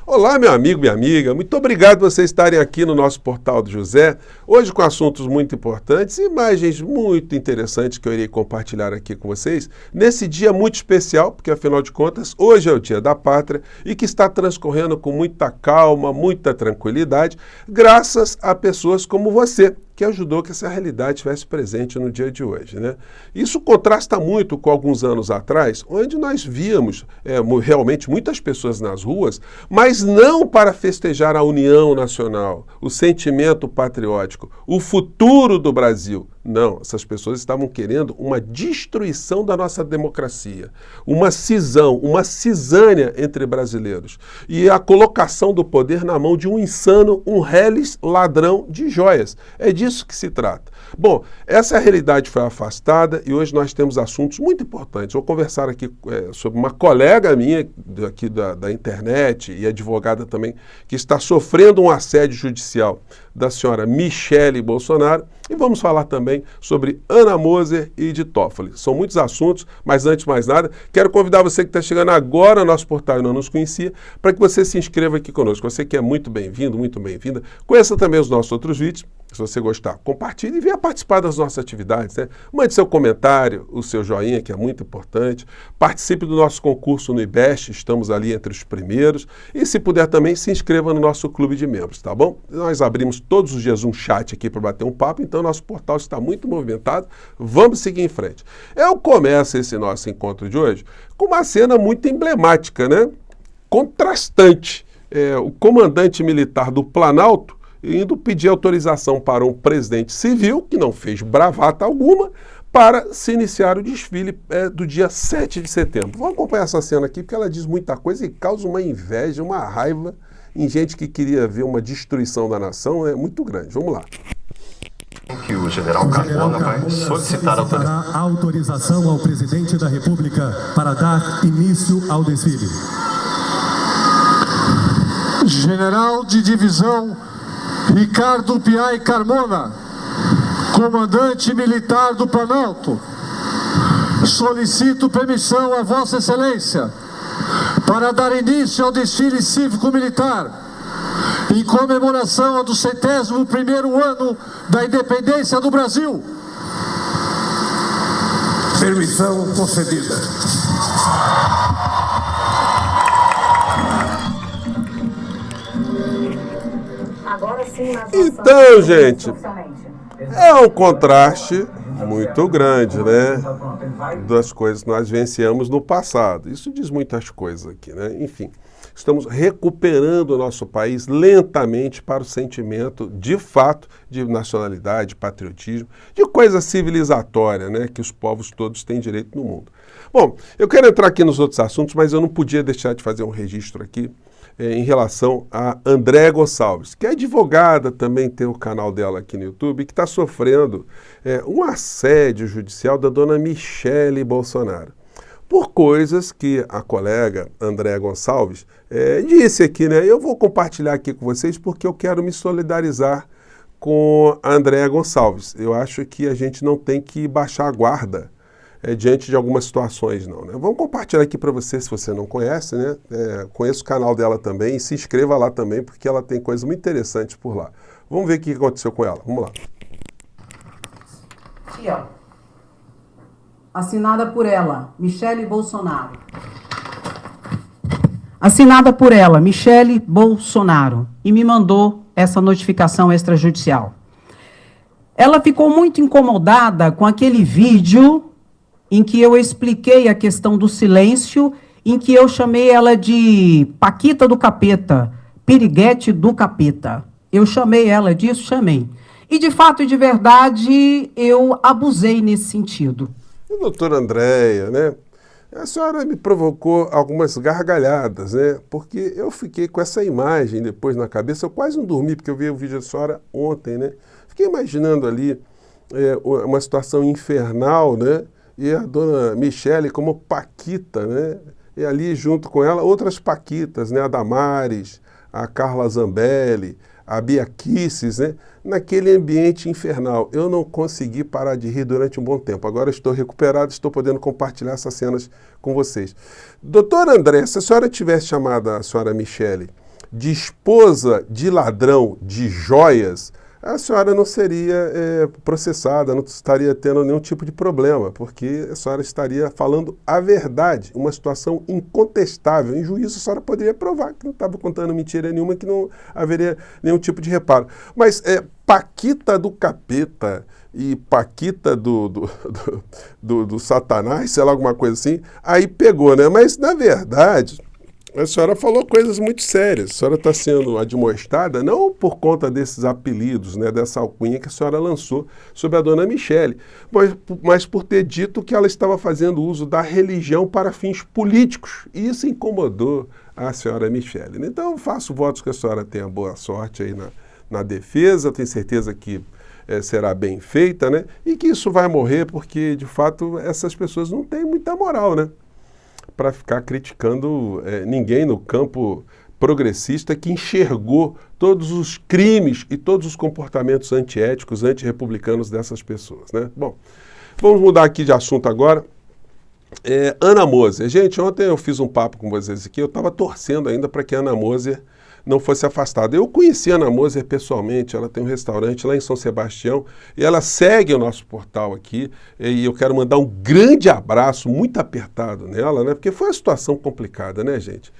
Olá, meu amigo, minha amiga, muito obrigado por vocês estarem aqui no nosso Portal do José, hoje com assuntos muito importantes e imagens muito interessantes que eu irei compartilhar aqui com vocês, nesse dia muito especial, porque afinal de contas, hoje é o Dia da Pátria e que está transcorrendo com muita calma, muita tranquilidade, graças a pessoas como você, que ajudou que essa realidade estivesse presente no dia de hoje, né? Isso contrasta muito com alguns anos atrás, onde nós víamos realmente muitas pessoas nas ruas, mas não para festejar a união nacional, o sentimento patriótico, o futuro do Brasil. Não, essas pessoas estavam querendo uma destruição da nossa democracia, uma cisão, uma cisânia entre brasileiros e a colocação do poder na mão de um insano, um reles ladrão de joias. É disso que se trata. Bom, essa realidade foi afastada e hoje nós temos assuntos muito importantes. Vou conversar aqui sobre uma colega minha aqui da internet e advogada também, que está sofrendo um assédio judicial da senhora Michele Bolsonaro, e vamos falar também sobre Ana Moser e de Toffoli. São muitos assuntos, mas antes de mais nada, quero convidar você que está chegando agora ao nosso portal e não nos conhecia, para que você se inscreva aqui conosco. Você que é muito bem-vindo, muito bem-vinda. Conheça também os nossos outros vídeos. Se você gostar, compartilhe e venha participar das nossas atividades, né? Mande seu comentário, o seu joinha, que é muito importante. Participe do nosso concurso no IBEST, estamos ali entre os primeiros. E se puder também, se inscreva no nosso clube de membros, tá bom? Nós abrimos todos os dias um chat aqui para bater um papo, então nosso portal está muito movimentado. Vamos seguir em frente. Eu começo esse nosso encontro de hoje com uma cena muito emblemática, né? Contrastante. O comandante militar do Planalto indo pedir autorização para um presidente civil, que não fez bravata alguma, para se iniciar o desfile do dia 7 de setembro. Vamos acompanhar essa cena aqui, porque ela diz muita coisa e causa uma inveja, uma raiva em gente que queria ver uma destruição da nação muito grande. Vamos lá. Que o general Carmona vai solicitar a autorização ao presidente da República para dar início ao desfile. General de divisão Ricardo Piai Carmona, comandante militar do Planalto, solicito permissão a Vossa Excelência para dar início ao desfile cívico-militar em comemoração do 101º ano da independência do Brasil. Permissão concedida. Então, gente, é um contraste muito grande, né, das coisas que nós vivenciamos no passado. Isso diz muitas coisas aqui, né? Enfim, estamos recuperando o nosso país lentamente para o sentimento, de fato, de nacionalidade, de patriotismo, de coisa civilizatória, né, que os povos todos têm direito no mundo. Bom, eu quero entrar aqui nos outros assuntos, mas eu não podia deixar de fazer um registro aqui em relação a Andréa Gonçalves, que é advogada, também tem o canal dela aqui no YouTube, que está sofrendo um assédio judicial da dona Michele Bolsonaro, por coisas que a colega Andréa Gonçalves disse aqui, né? Eu vou compartilhar aqui com vocês porque eu quero me solidarizar com a Andréa Gonçalves. Eu acho que a gente não tem que baixar a guarda diante de algumas situações, não, né? Vamos compartilhar aqui para você, se você não conhece, né? Conheça o canal dela também e se inscreva lá também, porque ela tem coisas muito interessantes por lá. Vamos ver o que aconteceu com ela. Vamos lá. Aqui, ó. Assinada por ela, Michele Bolsonaro. Assinada por ela, Michele Bolsonaro. E me mandou essa notificação extrajudicial. Ela ficou muito incomodada com aquele vídeo em que eu expliquei a questão do silêncio, em que eu chamei ela de Paquita do Capeta, Piriguete do Capeta. Eu chamei ela disso, chamei. E, de fato e de verdade, eu abusei nesse sentido. E, doutora Andréa, né? A senhora me provocou algumas gargalhadas, né? Porque eu fiquei com essa imagem depois na cabeça. Eu quase não dormi, porque eu vi o vídeo da senhora ontem, né? Fiquei imaginando ali uma situação infernal, né? E a dona Michele como Paquita, né? E ali junto com ela outras Paquitas, né? A Damares, a Carla Zambelli, a Bia Kicis, né? Naquele ambiente infernal. Eu não consegui parar de rir durante um bom tempo. Agora estou recuperado, estou podendo compartilhar essas cenas com vocês. Doutora André, se a senhora tivesse chamado a senhora Michele de esposa de ladrão de joias, a senhora não seria processada, não estaria tendo nenhum tipo de problema, porque a senhora estaria falando a verdade, uma situação incontestável. Em juízo, a senhora poderia provar que não estava contando mentira nenhuma, que não haveria nenhum tipo de reparo. Mas Paquita do capeta e Paquita do Satanás, sei lá, alguma coisa assim, aí pegou, né? Mas, na verdade, a senhora falou coisas muito sérias. A senhora está sendo admoestada não por conta desses apelidos, né, dessa alcunha que a senhora lançou sobre a dona Michele, mas por ter dito que ela estava fazendo uso da religião para fins políticos. E isso incomodou a senhora Michele. Então, eu faço votos que a senhora tenha boa sorte aí na defesa. Tenho certeza que será bem feita, né? E que isso vai morrer porque, de fato, essas pessoas não têm muita moral, né? Para ficar criticando ninguém no campo progressista que enxergou todos os crimes e todos os comportamentos antiéticos, antirrepublicanos dessas pessoas, né? Bom, vamos mudar aqui de assunto agora. Ana Moser. Gente, ontem eu fiz um papo com vocês aqui, eu estava torcendo ainda para que a Ana Moser não fosse afastada. Eu conheci a Ana Moser pessoalmente, ela tem um restaurante lá em São Sebastião e ela segue o nosso portal aqui e eu quero mandar um grande abraço, muito apertado nela, né? Porque foi uma situação complicada, né, gente?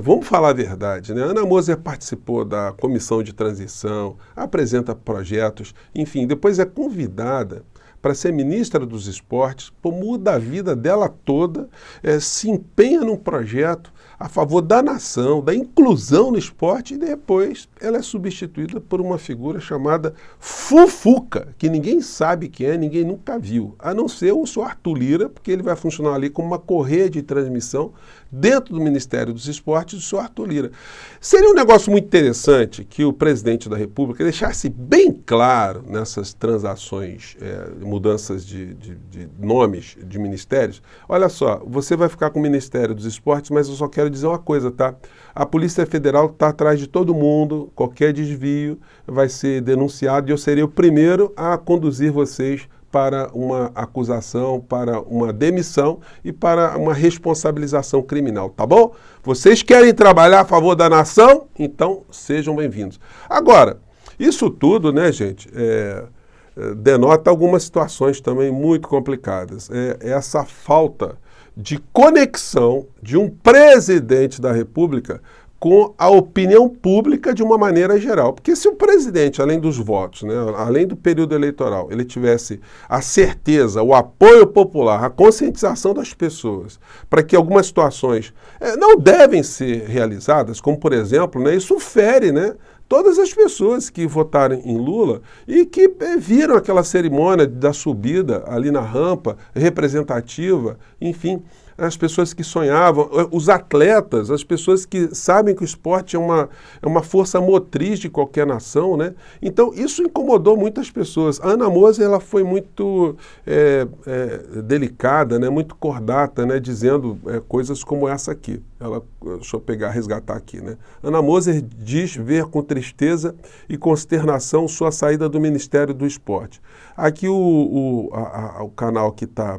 Vamos falar a verdade, né? A Ana Moser participou da comissão de transição, apresenta projetos, enfim, depois é convidada para ser ministra dos esportes, muda a vida dela toda, se empenha num projeto a favor da nação, da inclusão no esporte, e depois ela é substituída por uma figura chamada Fufuca, que ninguém sabe quem é, ninguém nunca viu, a não ser o senhor Arthur Lira, porque ele vai funcionar ali como uma correia de transmissão dentro do Ministério dos Esportes do senhor Arthur Lira. Seria um negócio muito interessante que o presidente da República deixasse bem claro nessas transações, mudanças de nomes de ministérios. Olha só, você vai ficar com o Ministério dos Esportes, mas eu só quero dizer uma coisa, tá? A Polícia Federal está atrás de todo mundo, qualquer desvio vai ser denunciado e eu serei o primeiro a conduzir vocês para uma acusação, para uma demissão e para uma responsabilização criminal, tá bom? Vocês querem trabalhar a favor da nação? Então sejam bem-vindos. Agora, isso tudo, né, gente, denota algumas situações também muito complicadas. Essa falta de conexão de um presidente da República com a opinião pública de uma maneira geral. Porque se o presidente, além dos votos, né, além do período eleitoral, ele tivesse a certeza, o apoio popular, a conscientização das pessoas, para que algumas situações não devem ser realizadas, como por exemplo, né, isso fere, né, todas as pessoas que votaram em Lula e que viram aquela cerimônia da subida ali na rampa, representativa, enfim, as pessoas que sonhavam, os atletas, as pessoas que sabem que o esporte é uma força motriz de qualquer nação, né? Então, isso incomodou muitas pessoas. A Ana Moser, ela foi muito delicada, né? Muito cordata, né? Dizendo coisas como essa aqui. Deixa eu resgatar aqui, né? Ana Moser diz ver com tristeza e consternação sua saída do Ministério do Esporte. Aqui o canal que está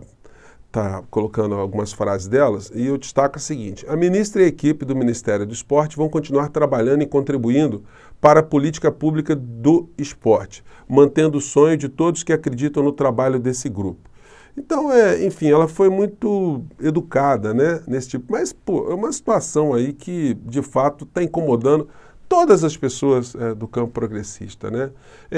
colocando algumas frases delas, e eu destaco a seguinte: a ministra e a equipe do Ministério do Esporte vão continuar trabalhando e contribuindo para a política pública do esporte, mantendo o sonho de todos que acreditam no trabalho desse grupo. Então, enfim, ela foi muito educada, né, nesse tipo, mas, é uma situação aí que, de fato, está incomodando todas as pessoas do campo progressista, né?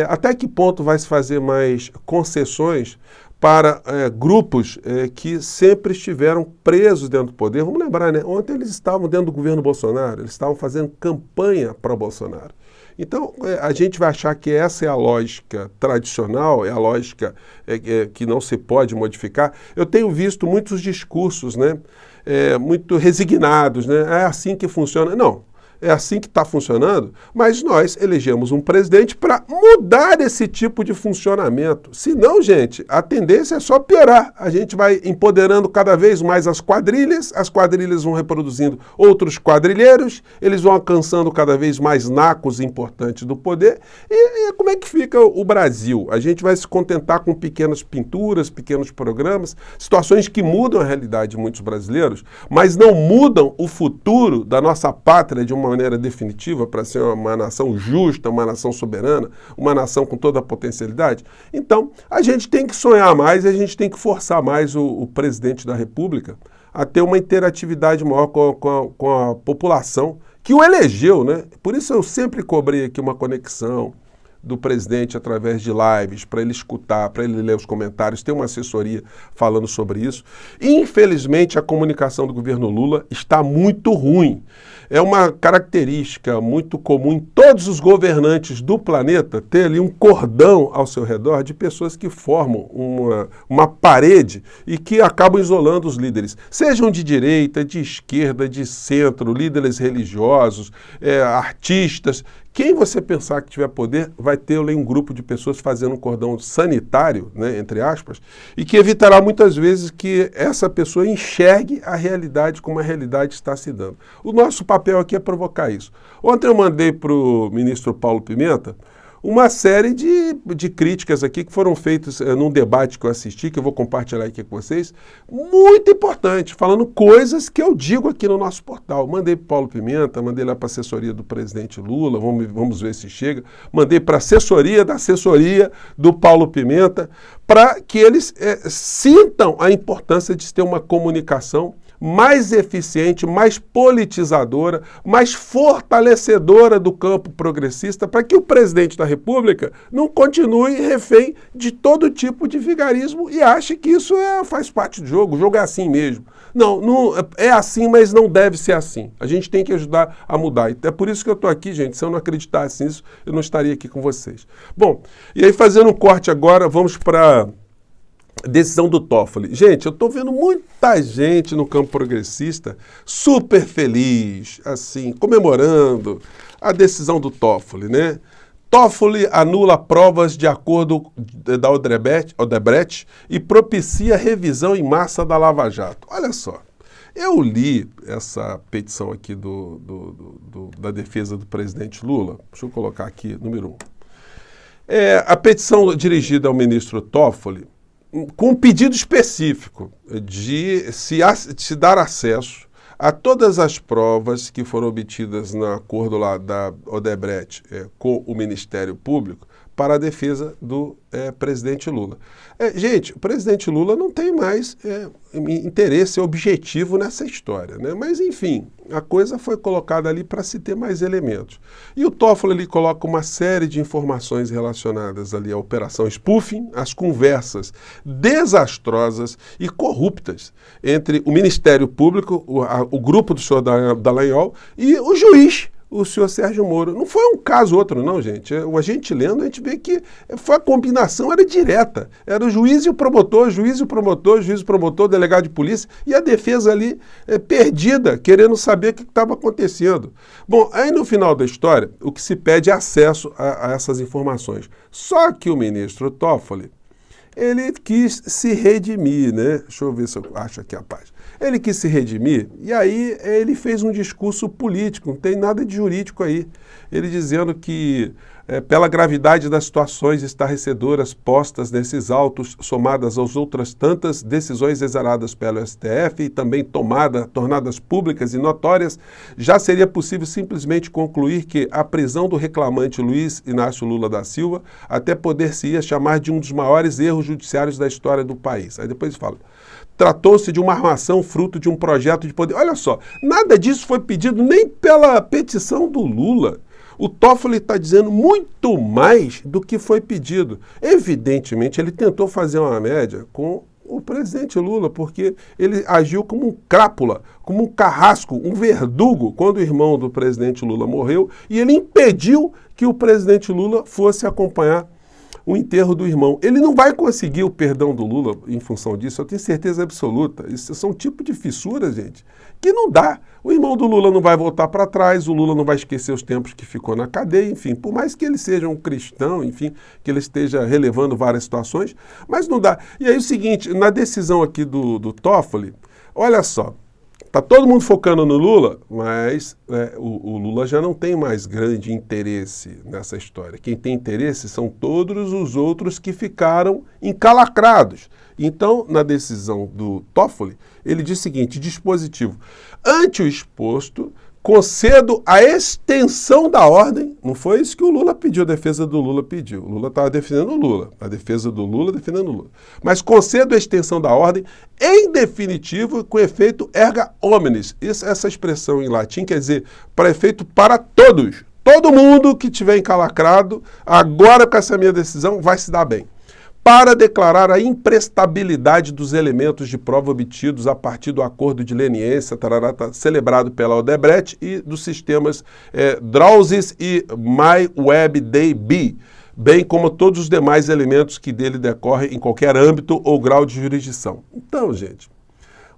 Até que ponto vai se fazer mais concessões para grupos que sempre estiveram presos dentro do poder? Vamos lembrar, né? Ontem eles estavam dentro do governo Bolsonaro, eles estavam fazendo campanha para Bolsonaro. Então, a gente vai achar que essa é a lógica tradicional, é a lógica que não se pode modificar. Eu tenho visto muitos discursos, né? Muito resignados, né? É assim que funciona. Não. É assim que está funcionando, mas nós elegemos um presidente para mudar esse tipo de funcionamento. Senão, gente, a tendência é só piorar. A gente vai empoderando cada vez mais as quadrilhas vão reproduzindo outros quadrilheiros, eles vão alcançando cada vez mais nacos importantes do poder. E como é que fica o Brasil? A gente vai se contentar com pequenas pinturas, pequenos programas, situações que mudam a realidade de muitos brasileiros, mas não mudam o futuro da nossa pátria de uma maneira definitiva para ser uma nação justa, uma nação soberana, uma nação com toda a potencialidade? Então, a gente tem que sonhar mais e a gente tem que forçar mais o presidente da República a ter uma interatividade maior com a população que o elegeu, né? Por isso eu sempre cobrei aqui uma conexão do presidente através de lives, para ele escutar, para ele ler os comentários, tem uma assessoria falando sobre isso. Infelizmente, a comunicação do governo Lula está muito ruim. É uma característica muito comum em todos os governantes do planeta ter ali um cordão ao seu redor de pessoas que formam uma parede e que acabam isolando os líderes. Sejam de direita, de esquerda, de centro, líderes religiosos, artistas. Quem você pensar que tiver poder vai ter ali um grupo de pessoas fazendo um cordão sanitário, né, entre aspas, e que evitará muitas vezes que essa pessoa enxergue a realidade como a realidade está se dando. O nosso papel aqui é provocar isso. Ontem eu mandei para o ministro Paulo Pimenta uma série de críticas aqui que foram feitas num debate que eu assisti, que eu vou compartilhar aqui com vocês, muito importante, falando coisas que eu digo aqui no nosso portal. Mandei para o Paulo Pimenta, mandei lá para a assessoria do presidente Lula, vamos ver se chega, mandei para a assessoria da assessoria do Paulo Pimenta, para que eles sintam a importância de se ter uma comunicação mais eficiente, mais politizadora, mais fortalecedora do campo progressista, para que o presidente da República não continue refém de todo tipo de vigarismo e ache que isso faz parte do jogo. O jogo é assim mesmo. Não, é assim, mas não deve ser assim. A gente tem que ajudar a mudar. E é por isso que eu estou aqui, gente. Se eu não acreditasse nisso, eu não estaria aqui com vocês. Bom, e aí fazendo um corte agora, vamos para decisão do Toffoli. Gente, eu estou vendo muita gente no campo progressista super feliz, assim, comemorando a decisão do Toffoli, né? Toffoli anula provas de acordo da Odebrecht e propicia revisão em massa da Lava Jato. Olha só, eu li essa petição aqui da defesa do presidente Lula. Deixa eu colocar aqui, número 1. A petição dirigida ao ministro Toffoli, com um pedido específico de se dar acesso a todas as provas que foram obtidas no acordo lá da Odebrecht com o Ministério Público para a defesa do presidente Lula. Gente, o presidente Lula não tem mais interesse objetivo nessa história, né? Mas, enfim, a coisa foi colocada ali para se ter mais elementos. E o Toffoli ele coloca uma série de informações relacionadas ali à operação spoofing, às conversas desastrosas e corruptas entre o Ministério Público, o grupo do senhor Dallagnol e o juiz, o senhor Sérgio Moro. Não foi um caso outro, não, gente. A gente lendo, a gente vê que a combinação era direta. Era o juiz e o promotor, juiz e o promotor, juiz e o promotor, delegado de polícia, e a defesa ali perdida, querendo saber o que estava acontecendo. Bom, aí no final da história, o que se pede é acesso a essas informações. Só que o ministro Toffoli, ele quis se redimir, né? Deixa eu ver se eu acho aqui a página. Ele quis se redimir e aí ele fez um discurso político, não tem nada de jurídico aí. Ele dizendo que, pela gravidade das situações estarrecedoras postas nesses autos, somadas às outras tantas decisões exaradas pelo STF e também tornadas públicas e notórias, já seria possível simplesmente concluir que a prisão do reclamante Luiz Inácio Lula da Silva até poder-se-ia chamar de um dos maiores erros judiciários da história do país. Aí depois fala: tratou-se de uma armação fruto de um projeto de poder. Olha só, nada disso foi pedido nem pela petição do Lula. O Toffoli está dizendo muito mais do que foi pedido. Evidentemente, ele tentou fazer uma média com o presidente Lula, porque ele agiu como um crápula, como um carrasco, um verdugo, quando o irmão do presidente Lula morreu, e ele impediu que o presidente Lula fosse acompanhar o enterro do irmão. Ele não vai conseguir o perdão do Lula em função disso, eu tenho certeza absoluta. Isso são um tipo de fissuras, gente, que não dá. O irmão do Lula não vai voltar para trás, o Lula não vai esquecer os tempos que ficou na cadeia, enfim, por mais que ele seja um cristão, enfim, que ele esteja relevando várias situações, mas não dá. E aí o seguinte, na decisão aqui do Toffoli, olha só, está todo mundo focando no Lula, mas o Lula já não tem mais grande interesse nessa história. Quem tem interesse são todos os outros que ficaram encalacrados. Então, na decisão do Toffoli, ele diz o seguinte: dispositivo. Ante o exposto, concedo a extensão da ordem. Não foi isso que o Lula pediu, a defesa do Lula pediu. O Lula estava defendendo o Lula, a defesa do Lula defendendo o Lula. Mas concedo a extensão da ordem, em definitivo, com efeito erga omnes. Essa expressão em latim quer dizer para efeito para todos. Todo mundo que tiver encalacrado, agora com essa minha decisão, vai se dar bem. Para declarar a imprestabilidade dos elementos de prova obtidos a partir do acordo de leniência celebrado pela Odebrecht e dos sistemas Drowsys e MyWebDB, bem como todos os demais elementos que dele decorrem em qualquer âmbito ou grau de jurisdição. Então, gente,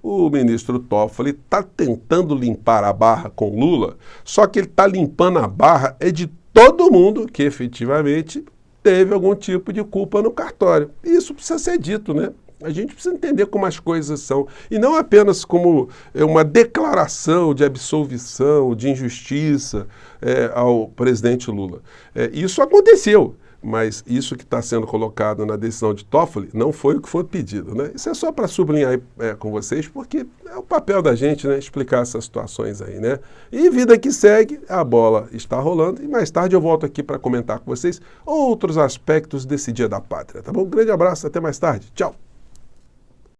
o ministro Toffoli está tentando limpar a barra com Lula, só que ele está limpando a barra de todo mundo que efetivamente teve algum tipo de culpa no cartório. E isso precisa ser dito, né? A gente precisa entender como as coisas são. E não apenas como uma declaração de absolvição, de injustiça ao presidente Lula. Isso aconteceu, mas isso que está sendo colocado na decisão de Toffoli não foi o que foi pedido, né? Isso é só para sublinhar com vocês, porque é o papel da gente, né? Explicar essas situações aí, né? E vida que segue, a bola está rolando e mais tarde eu volto aqui para comentar com vocês outros aspectos desse Dia da Pátria, tá bom? Um grande abraço, até mais tarde. Tchau!